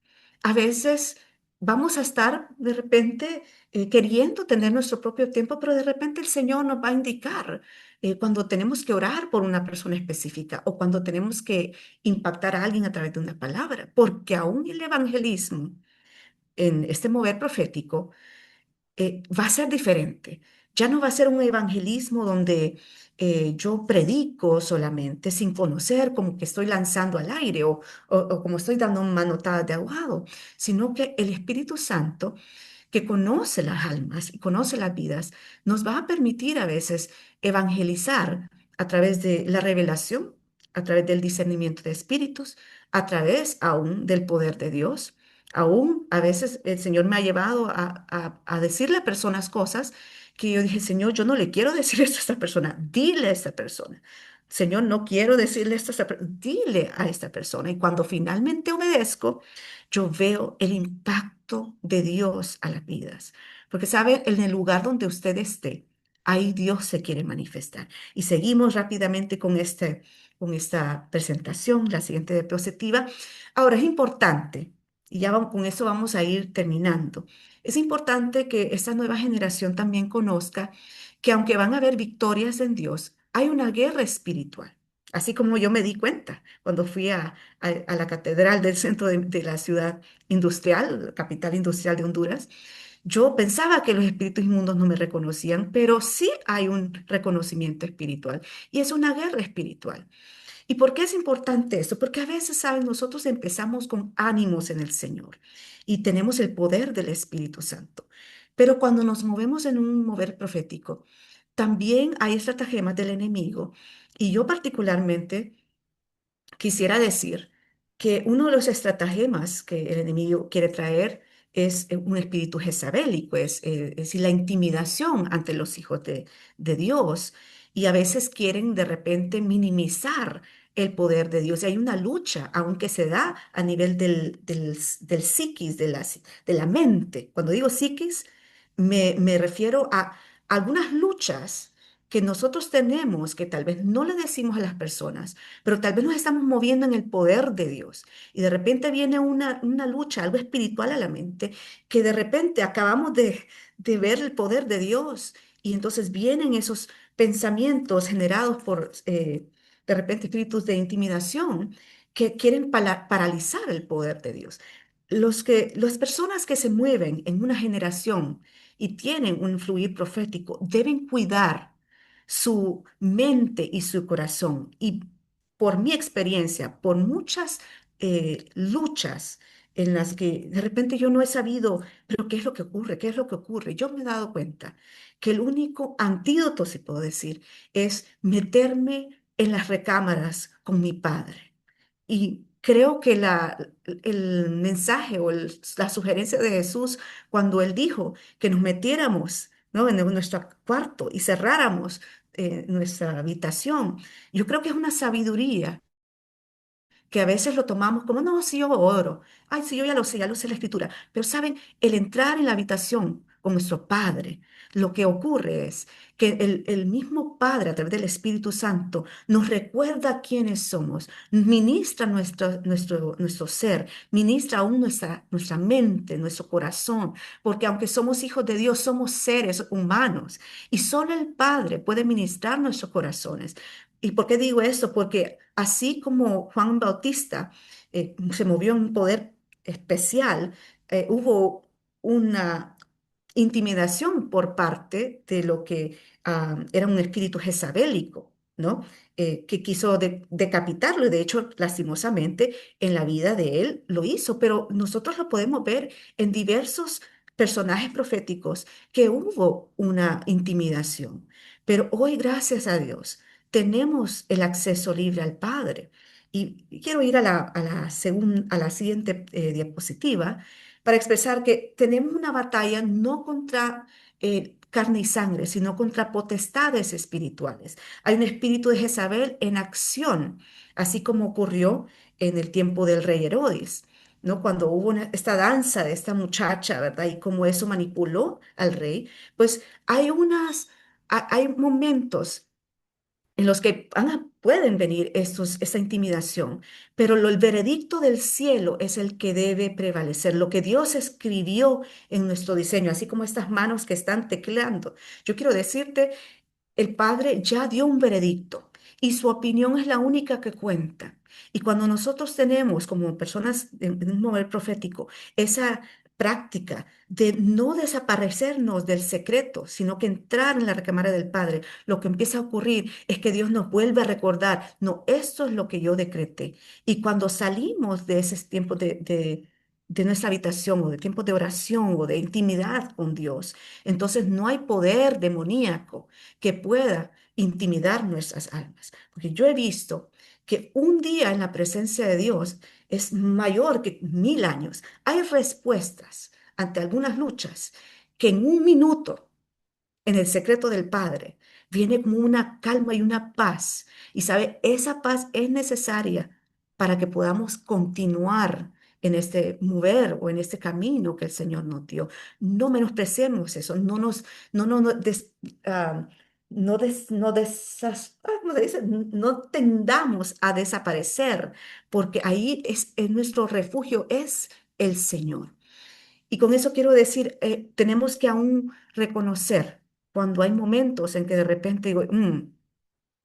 a veces vamos a estar de repente queriendo tener nuestro propio tiempo, pero de repente el Señor nos va a indicar cuando tenemos que orar por una persona específica o cuando tenemos que impactar a alguien a través de una palabra, porque aún el evangelismo en este mover profético va a ser diferente. Ya no va a ser un evangelismo donde yo predico solamente sin conocer, como que estoy lanzando al aire o como estoy dando manotadas de ahogado, sino que el Espíritu Santo, que conoce las almas y conoce las vidas, nos va a permitir a veces evangelizar a través de la revelación, a través del discernimiento de espíritus, a través aún del poder de Dios. Aún a veces el Señor me ha llevado a decirle a personas cosas que yo dije, Señor, yo no le quiero decir esto a esta persona, dile a esta persona. Señor, no quiero decirle esto a esta persona, dile a esta persona. Y cuando finalmente obedezco, yo veo el impacto de Dios a las vidas. Porque, ¿sabe? En el lugar donde usted esté, ahí Dios se quiere manifestar. Y seguimos rápidamente con esta presentación, la siguiente diapositiva. Ahora, es importante, y ya con eso vamos a ir terminando. Es importante que esta nueva generación también conozca que aunque van a haber victorias en Dios, hay una guerra espiritual. Así como yo me di cuenta cuando fui a la catedral del centro de la ciudad industrial, la capital industrial de Honduras. Yo pensaba que los espíritus inmundos no me reconocían, pero sí hay un reconocimiento espiritual y es una guerra espiritual. ¿Y por qué es importante esto? Porque a veces, ¿saben? Nosotros empezamos con ánimos en el Señor y tenemos el poder del Espíritu Santo. Pero cuando nos movemos en un mover profético, también hay estratagemas del enemigo. Y yo particularmente quisiera decir que uno de los estratagemas que el enemigo quiere traer es un espíritu jezabélico, es decir, la intimidación ante los hijos de Dios. Y a veces quieren de repente minimizar el poder de Dios. Y hay una lucha, aunque se da a nivel del psiquis, de la mente. Cuando digo psiquis, me refiero a algunas luchas que nosotros tenemos que tal vez no le decimos a las personas, pero tal vez nos estamos moviendo en el poder de Dios. Y de repente viene una lucha, algo espiritual a la mente, que de repente acabamos de ver el poder de Dios. Y entonces vienen esos pensamientos generados por, de repente, espíritus de intimidación que quieren paralizar el poder de Dios. Las personas que se mueven en una generación y tienen un fluir profético deben cuidar su mente y su corazón. Y por mi experiencia, por muchas luchas en las que de repente yo no he sabido, pero ¿qué es lo que ocurre? ¿Qué es lo que ocurre? Yo me he dado cuenta que el único antídoto, si puedo decir, es meterme en las recámaras con mi padre. Y creo que el mensaje o la sugerencia de Jesús cuando él dijo que nos metiéramos, ¿no? en nuestro cuarto y cerráramos nuestra habitación, yo creo que es una sabiduría que a veces lo tomamos como, no, si yo oro, ay, si yo ya lo sé la escritura, pero saben, el entrar en la habitación con nuestro Padre, lo que ocurre es que el mismo Padre a través del Espíritu Santo nos recuerda quiénes somos, ministra nuestro ser, ministra aún nuestra mente, nuestro corazón, porque aunque somos hijos de Dios, somos seres humanos y solo el Padre puede ministrar nuestros corazones. ¿Y por qué digo esto? Porque así como Juan Bautista se movió en un poder especial, hubo una intimidación por parte de lo que era un espíritu jezabélico, ¿no? Que quiso decapitarlo y de hecho, lastimosamente, en la vida de él lo hizo, pero nosotros lo podemos ver en diversos personajes proféticos que hubo una intimidación. Pero hoy, gracias a Dios, tenemos el acceso libre al Padre. Y quiero ir a la siguiente diapositiva para expresar que tenemos una batalla no contra carne y sangre, sino contra potestades espirituales. Hay un espíritu de Jezabel en acción, así como ocurrió en el tiempo del rey Herodes, ¿no? Cuando hubo esta danza de esta muchacha, ¿verdad? Y cómo eso manipuló al rey, pues hay momentos en los que pueden venir esta intimidación, pero el veredicto del cielo es el que debe prevalecer, lo que Dios escribió en nuestro diseño, así como estas manos que están tecleando. Yo quiero decirte, el Padre ya dio un veredicto y su opinión es la única que cuenta. Y cuando nosotros tenemos como personas en un mover profético esa práctica de no desaparecernos del secreto, sino que entrar en la recámara del Padre, lo que empieza a ocurrir es que Dios nos vuelve a recordar, no, esto es lo que yo decreté. Y cuando salimos de ese tiempo de nuestra habitación o de tiempo de oración o de intimidad con Dios, entonces no hay poder demoníaco que pueda intimidar nuestras almas. Porque yo he visto que un día en la presencia de Dios es mayor que 1000 años. Hay respuestas ante algunas luchas que en un minuto, en el secreto del Padre, viene como una calma y una paz. Y sabe, esa paz es necesaria para que podamos continuar en este mover o en este camino que el Señor nos dio. No menospreciemos eso, no, no, no, des- ah, no, des- no desas- ¿cómo se dice? No tendamos a desaparecer, porque ahí es nuestro refugio, es el Señor. Y con eso quiero decir, tenemos que aún reconocer cuando hay momentos en que de repente digo,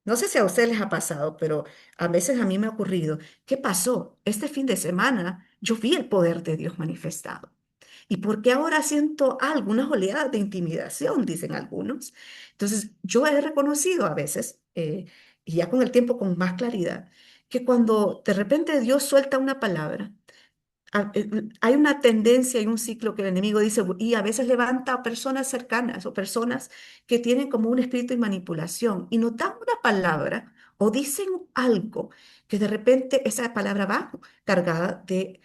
no sé si a ustedes les ha pasado, pero a veces a mí me ha ocurrido, ¿qué pasó? Este fin de semana yo vi el poder de Dios manifestado. ¿Y por qué ahora siento algunas oleadas de intimidación? Dicen algunos. Entonces, yo he reconocido a veces, y ya con el tiempo con más claridad, que cuando de repente Dios suelta una palabra, hay una tendencia y un ciclo que el enemigo dice, y a veces levanta a personas cercanas o personas que tienen como un espíritu de manipulación y nos dan una palabra o dicen algo que de repente esa palabra va cargada de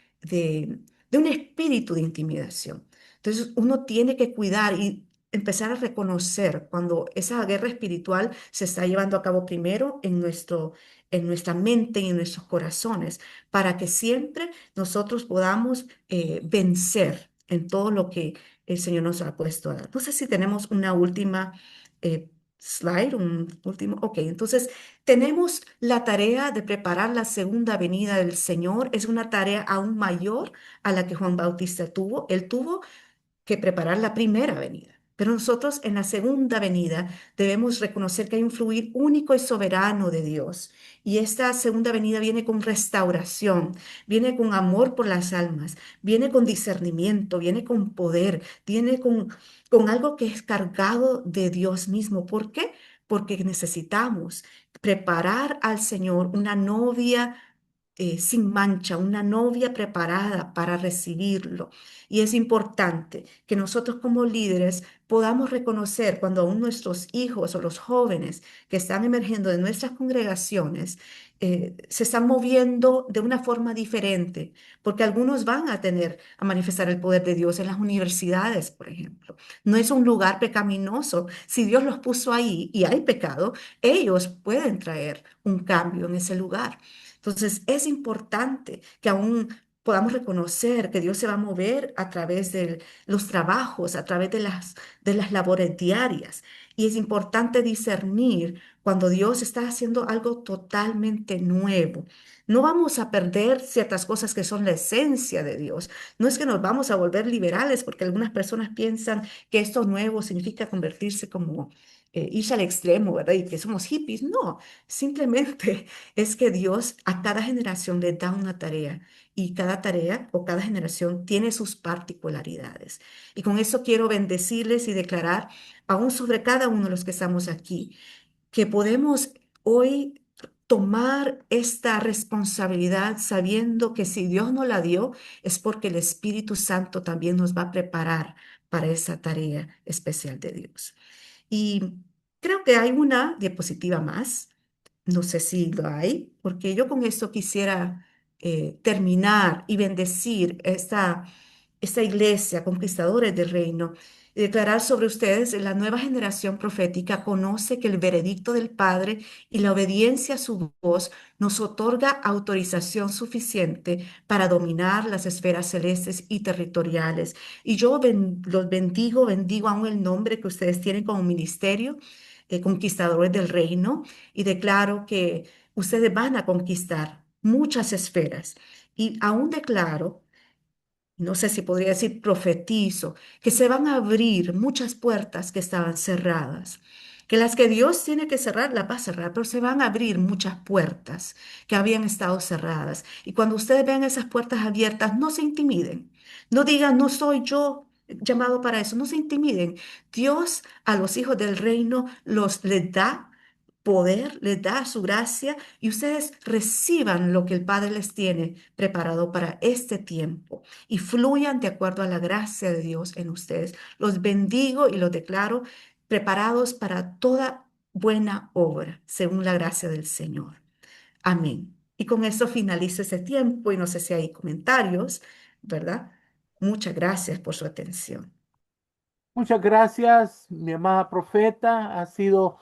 un espíritu de intimidación. Entonces uno tiene que cuidar y empezar a reconocer cuando esa guerra espiritual se está llevando a cabo primero en nuestra mente y en nuestros corazones, para que siempre nosotros podamos vencer en todo lo que el Señor nos ha puesto a dar. No sé si tenemos una última eh, slide, un último. Ok, entonces tenemos la tarea de preparar la segunda venida del Señor. Es una tarea aún mayor a la que Juan Bautista tuvo. Él tuvo que preparar la primera venida. Pero nosotros en la segunda venida debemos reconocer que hay un fluir único y soberano de Dios. Y esta segunda venida viene con restauración, viene con amor por las almas, viene con discernimiento, viene con poder, viene con algo que es cargado de Dios mismo. ¿Por qué? Porque necesitamos preparar al Señor una novia sin mancha, una novia preparada para recibirlo. Y es importante que nosotros como líderes podamos reconocer cuando aún nuestros hijos o los jóvenes que están emergiendo de nuestras congregaciones se están moviendo de una forma diferente, porque algunos van a manifestar el poder de Dios en las universidades, por ejemplo. No es un lugar pecaminoso. Si Dios los puso ahí y hay pecado, ellos pueden traer un cambio en ese lugar. Entonces, es importante que aún podamos reconocer que Dios se va a mover a través de los trabajos, a través de las labores diarias. Y es importante discernir cuando Dios está haciendo algo totalmente nuevo. No vamos a perder ciertas cosas que son la esencia de Dios. No es que nos vamos a volver liberales, porque algunas personas piensan que esto nuevo significa convertirse como irse al extremo, ¿verdad? Y que somos hippies. No, simplemente es que Dios a cada generación le da una tarea y cada tarea o cada generación tiene sus particularidades. Y con eso quiero bendecirles y declarar, aún sobre cada uno de los que estamos aquí, que podemos hoy tomar esta responsabilidad sabiendo que si Dios nos la dio es porque el Espíritu Santo también nos va a preparar para esa tarea especial de Dios. Y creo que hay una diapositiva más. No sé si lo hay, porque yo con esto quisiera terminar y bendecir esta iglesia, conquistadores del reino, y declarar sobre ustedes: la nueva generación profética conoce que el veredicto del Padre y la obediencia a su voz nos otorga autorización suficiente para dominar las esferas celestes y territoriales. Y yo los bendigo aún el nombre que ustedes tienen como ministerio, conquistadores del reino, y declaro que ustedes van a conquistar muchas esferas. Y aún declaro, no sé si podría decir profetizo, que se van a abrir muchas puertas que estaban cerradas, que las que Dios tiene que cerrar, las va a cerrar, pero se van a abrir muchas puertas que habían estado cerradas. Y cuando ustedes vean esas puertas abiertas, no se intimiden. No digan, no soy yo llamado para eso. No se intimiden. Dios a los hijos del reino les da poder, les da su gracia y ustedes reciban lo que el Padre les tiene preparado para este tiempo y fluyan de acuerdo a la gracia de Dios en ustedes. Los bendigo y los declaro preparados para toda buena obra, según la gracia del Señor. Amén. Y con eso finalizo ese tiempo y no sé si hay comentarios, ¿verdad? Muchas gracias por su atención. Muchas gracias, mi amada profeta. Ha sido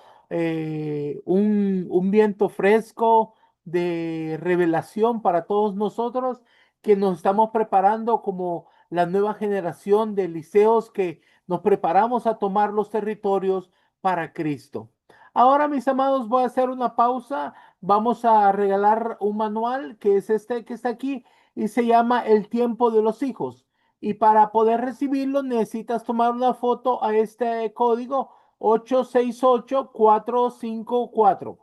un viento fresco de revelación para todos nosotros que nos estamos preparando como la nueva generación de liceos que nos preparamos a tomar los territorios para Cristo. Ahora, mis amados, voy a hacer una pausa. Vamos a regalar un manual que es este que está aquí y se llama El tiempo de los hijos. Y para poder recibirlo necesitas tomar una foto a este código 868-454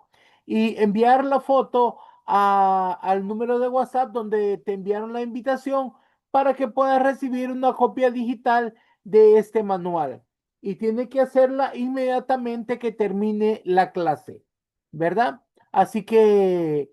y enviar la foto al número de WhatsApp donde te enviaron la invitación para que puedas recibir una copia digital de este manual. Y tiene que hacerla inmediatamente que termine la clase, ¿verdad? Así que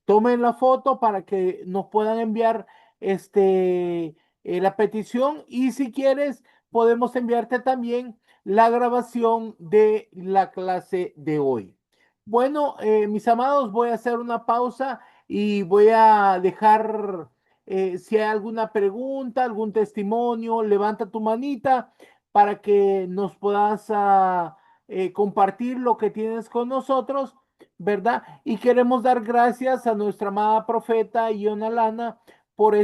tomen la foto para que nos puedan enviar la petición y si quieres podemos enviarte también la grabación de la clase de hoy. Bueno, mis amados, voy a hacer una pausa y voy a dejar si hay alguna pregunta, algún testimonio, levanta tu manita para que nos puedas compartir lo que tienes con nosotros, ¿verdad? Y queremos dar gracias a nuestra amada profeta Iona Lana por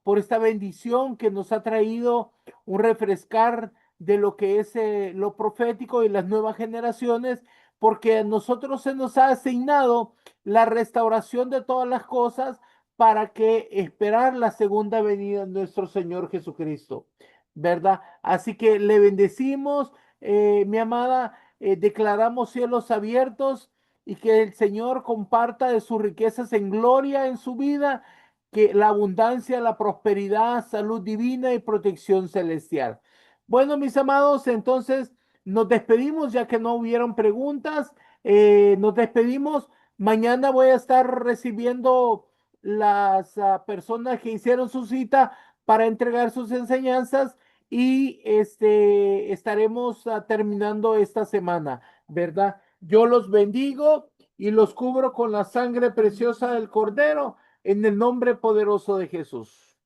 por esta bendición que nos ha traído un refrescar de lo que es lo profético y las nuevas generaciones, porque a nosotros se nos ha asignado la restauración de todas las cosas para que esperar la segunda venida de nuestro Señor Jesucristo, ¿verdad? Así que le bendecimos, mi amada, declaramos cielos abiertos y que el Señor comparta de sus riquezas en gloria en su vida, que la abundancia, la prosperidad, salud divina y protección celestial. Bueno, mis amados, entonces nos despedimos ya que no hubieron preguntas. Nos despedimos. Mañana voy a estar recibiendo las personas que hicieron su cita para entregar sus enseñanzas y estaremos terminando esta semana, ¿verdad? Yo los bendigo y los cubro con la sangre preciosa del Cordero en el nombre poderoso de Jesús.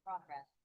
Progress.